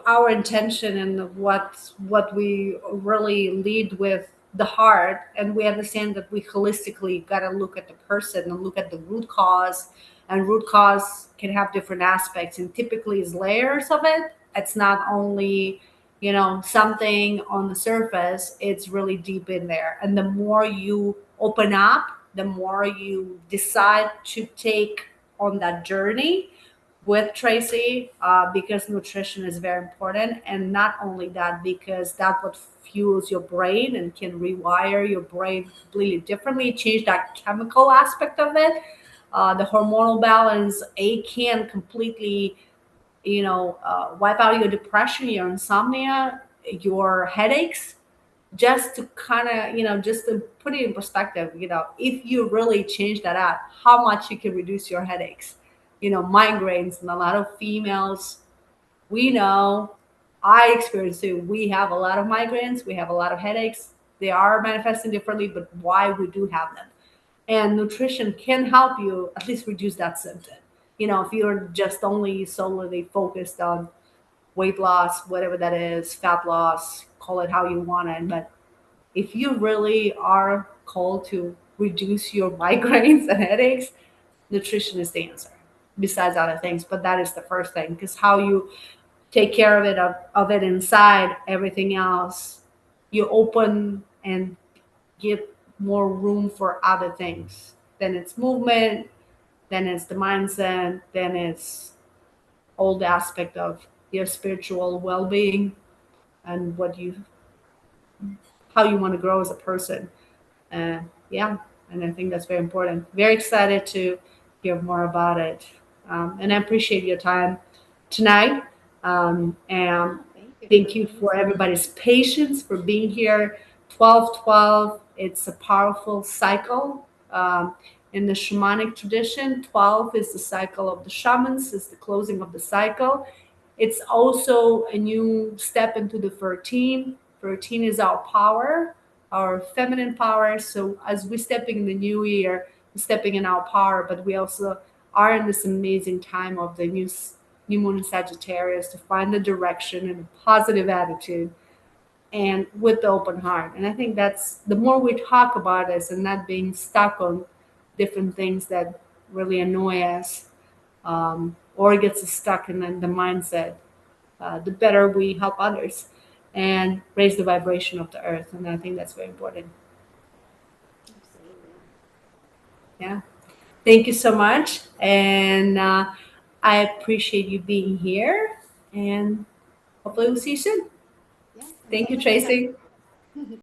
our intention and what we really lead with the heart, and we understand that we holistically got to look at the person and look at the root cause, and root cause can have different aspects, and typically is layers of it. It's not only something on the surface; it's really deep in there, and the more you open up, the more you decide to take on that journey with Tracy, because nutrition is very important. And not only that, because that's what fuels your brain and can rewire your brain completely differently, change that chemical aspect of it. The hormonal balance, it can completely, wipe out your depression, your insomnia, your headaches, just to kind of, just to put it in perspective, if you really change that out, how much you can reduce your headaches, migraines. And a lot of females, we know, I experience it. We have a lot of migraines, we have a lot of headaches. They are manifesting differently, but why we do have them. And nutrition can help you at least reduce that symptom. If you're just only solely focused on weight loss, whatever that is, fat loss, call it how you want it, but if you really are called to reduce your migraines and headaches, nutrition is the answer, besides other things. But that is the first thing, because how you take care of it inside, everything else, you open and give more room for other things. Then it's movement, then it's the mindset, then it's all the aspect of your spiritual well-being and how you want to grow as a person. Yeah, and I think that's very important. Very excited to hear more about it. And I appreciate your time tonight. And thank you for thank you having me. for everybody's patience for being here. 12-12, it's a powerful cycle. In the shamanic tradition, 12 is the cycle of the shamans, is the closing of the cycle. It's also a new step into the 13. 13 is our power, our feminine power. So as we're stepping in the new year, we're stepping in our power, but we also are in this amazing time of the new moon in Sagittarius to find the direction and a positive attitude and with the open heart. And I think that's the more we talk about this and not being stuck on different things that really annoy us, or gets us stuck in the mindset, the better we help others and raise the vibration of the earth. And I think that's very important. Absolutely. Yeah. Thank you so much. And I appreciate you being here. And hopefully we'll see you soon. Yeah, Thank until you, next time. Tracy.